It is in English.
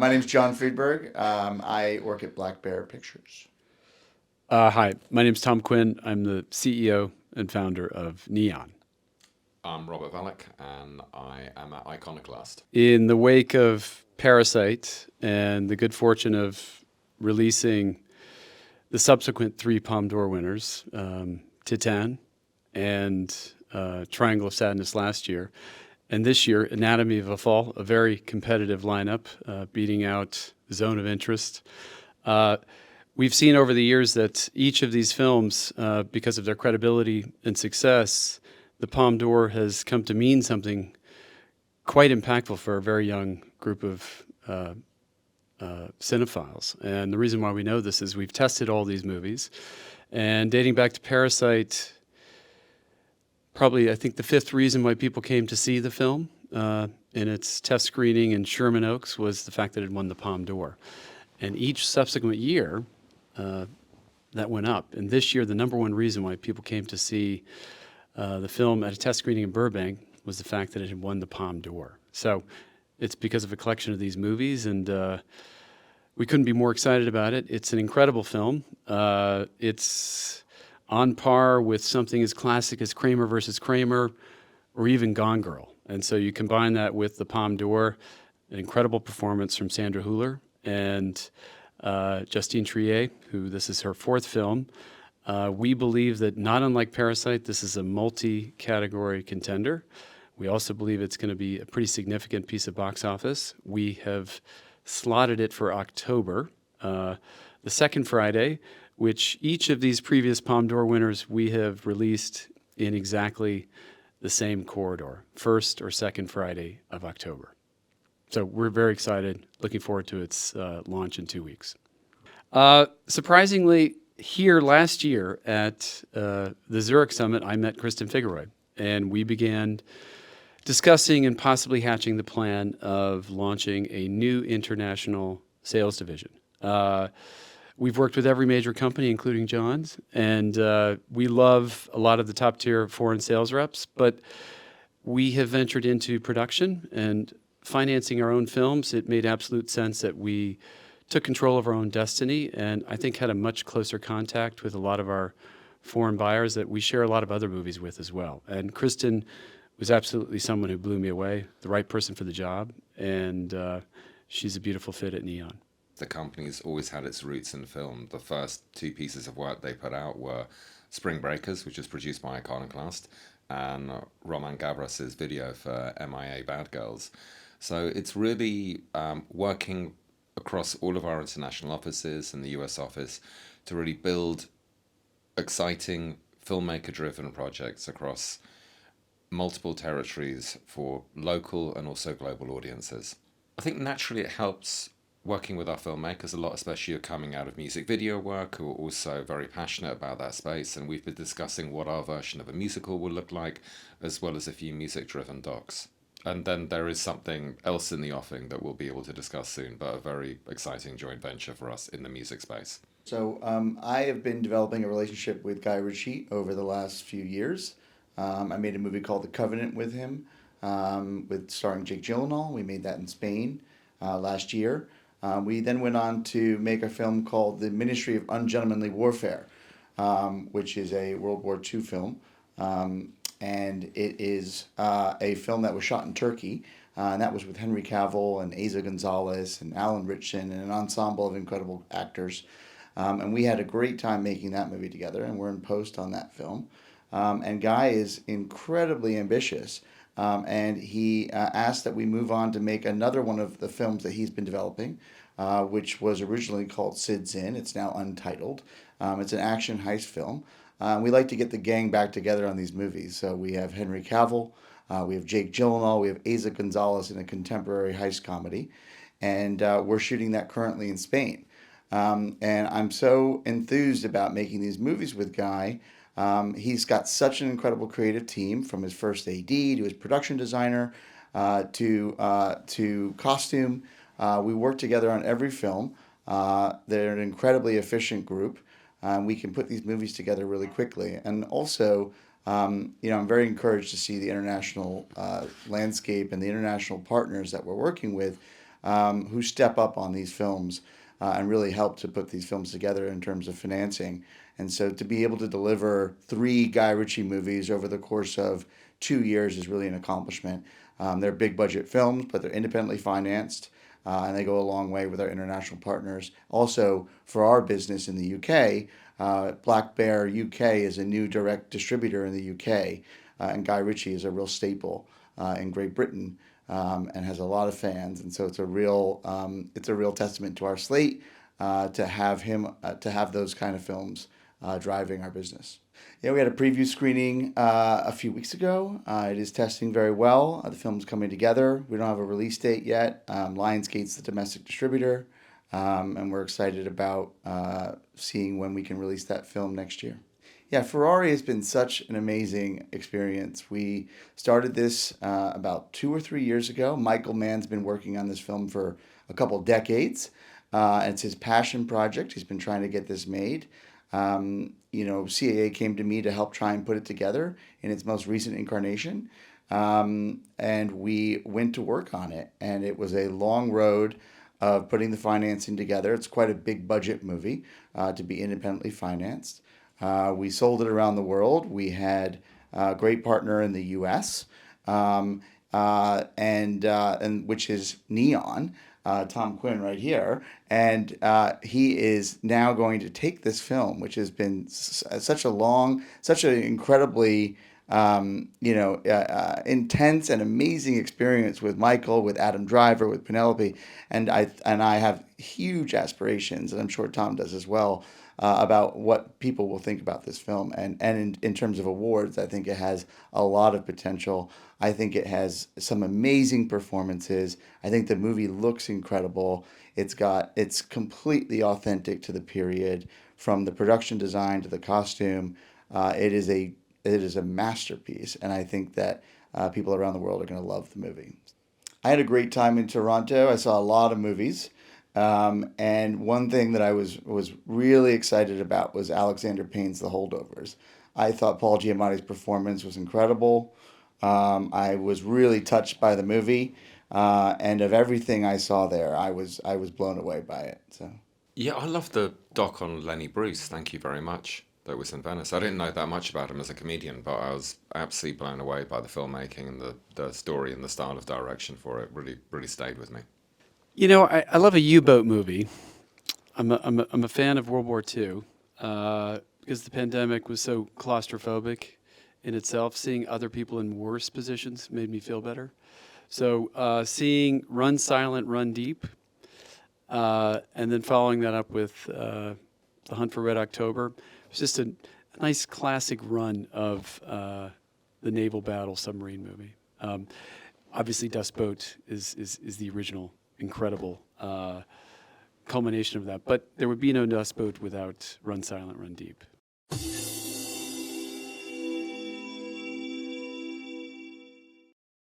My name's John Friedberg. I work at Black Bear Pictures. Hi, my name's Tom Quinn. I'm the CEO and founder of Neon. I'm Robert Walak, and I am at Iconoclast. In the wake of Parasite and the good fortune of releasing the subsequent three Palme d'Or winners, Titan and Triangle of Sadness last year, and this year, Anatomy of a Fall, a very competitive lineup, beating out Zone of Interest. We've seen over the years that each of these films, because of their credibility and success, the Palme d'Or has come to mean something quite impactful for a very young group of cinephiles. And the reason why we know this is we've tested all these movies. And dating back to Parasite, probably I think the fifth reason why people came to see the film in its test screening in Sherman Oaks was the fact that it won the Palme d'Or. And each subsequent year, that went up. And this year, the number one reason why people came to see the film at a test screening in Burbank was the fact that it had won the Palme d'Or. So it's because of a collection of these movies, and we couldn't be more excited about it. It's an incredible film. It's on par with something as classic as Kramer versus Kramer, or even Gone Girl. And so you combine that with the Palme d'Or, an incredible performance from Sandra Hüller and Justine Triet, who this is her fourth film. We believe that, not unlike Parasite, this is a multi-category contender. We also believe it's going to be a pretty significant piece of box office. We have slotted it for October, the second Friday, which each of these previous Palme d'Or winners we have released in exactly the same corridor, first or second Friday of October. So we're very excited, looking forward to its launch in 2 weeks. Surprisingly, here last year at the Zurich Summit, I met Kristen Figueroy, and we began discussing and possibly hatching the plan of launching a new international sales division. We've worked with every major company, including John's, and we love a lot of the top-tier foreign sales reps, but we have ventured into production and financing our own films. It made absolute sense that we took control of our own destiny, and I think had a much closer contact with a lot of our foreign buyers that we share a lot of other movies with as well. And Kristen was absolutely someone who blew me away, the right person for the job, and she's a beautiful fit at Neon. The company's always had its roots in film. The first two pieces of work they put out were Spring Breakers, which was produced by Iconoclast, and Roman Gabras's video for MIA Bad Girls. So it's really working across all of our international offices and the US office to really build exciting filmmaker-driven projects across multiple territories for local and also global audiences. I think naturally it helps working with our filmmakers a lot, especially who are coming out of music video work, who are also very passionate about that space, and we've been discussing what our version of a musical will look like, as well as a few music-driven docs. And then there is something else in the offing that we'll be able to discuss soon, but a very exciting joint venture for us in the music space. So I have been developing a relationship with Guy Ritchie over the last few years. I made a movie called The Covenant with him, with starring Jake Gyllenhaal. We made that in Spain last year. We then went on to make a film called The Ministry of Ungentlemanly Warfare, which is a World War II film. And it is a film that was shot in Turkey, and that was with Henry Cavill and Asa Gonzalez and Alan Ritchson and an ensemble of incredible actors. And we had a great time making that movie together, and we're in post on that film. And Guy is incredibly ambitious, and he asked that we move on to make another one of the films that he's been developing, which was originally called Sid's Inn. It's now untitled. It's an action heist film. We like to get the gang back together on these movies. So we have Henry Cavill, we have Jake Gyllenhaal, we have Asa Gonzalez in a contemporary heist comedy, and we're shooting that currently in Spain. And I'm so enthused about making these movies with Guy. He's got such an incredible creative team, from his first AD to his production designer to costume. We work together on every film. They're an incredibly efficient group. We can put these movies together really quickly. And also, I'm very encouraged to see the international landscape and the international partners that we're working with who step up on these films and really help to put these films together in terms of financing. And so to be able to deliver 3 Guy Ritchie movies over the course of 2 years is really an accomplishment. They're big budget films, but they're independently financed, and they go a long way with our international partners. Also, for our business in the UK, Black Bear UK is a new direct distributor in the UK, and Guy Ritchie is a real staple in Great Britain, and has a lot of fans. And so it's a real testament to our slate to have him to have those kind of films driving our business. Yeah, we had a preview screening a few weeks ago. It is testing very well. The film's coming together. We don't have a release date yet. Lionsgate's the domestic distributor, and we're excited about seeing when we can release that film next year. Yeah, Ferrari has been such an amazing experience. We started this about 2 or 3 years ago. Michael Mann's been working on this film for a couple decades. And it's his passion project. He's been trying to get this made. CAA came to me to help try and put it together in its most recent incarnation. And we went to work on it. And it was a long road of putting the financing together. It's quite a big budget movie to be independently financed. We sold it around the world. We had a great partner in the U.S., and which is Neon. Tom Quinn right here, and he is now going to take this film, which has been such an incredibly intense and amazing experience with Michael, with Adam Driver, with Penelope, and I have huge aspirations, and I'm sure Tom does as well, about what people will think about this film. And in terms of awards, I think it has a lot of potential. I think it has some amazing performances. I think the movie looks incredible. It's completely authentic to the period, from the production design to the costume. It is a masterpiece, and I think that people around the world are going to love the movie. I had a great time in Toronto. I saw a lot of movies. And one thing that I was really excited about was Alexander Payne's The Holdovers. I thought Paul Giamatti's performance was incredible. I was really touched by the movie, and of everything I saw there, I was blown away by it. So Yeah, I love the doc on Lenny Bruce. Thank you very much. That was in Venice. I didn't know that much about him as a comedian, but I was absolutely blown away by the filmmaking and the story and the style of direction for it. Really, really stayed with me. I love a U-boat movie. I'm a fan of World War II because the pandemic was so claustrophobic in itself. Seeing other people in worse positions made me feel better. So seeing Run Silent, Run Deep, and then following that up with The Hunt for Red October, it was just a nice classic run of the naval battle submarine movie. Obviously, Dust Boat is the original incredible culmination of that. But there would be no Dust Boat without Run Silent, Run Deep.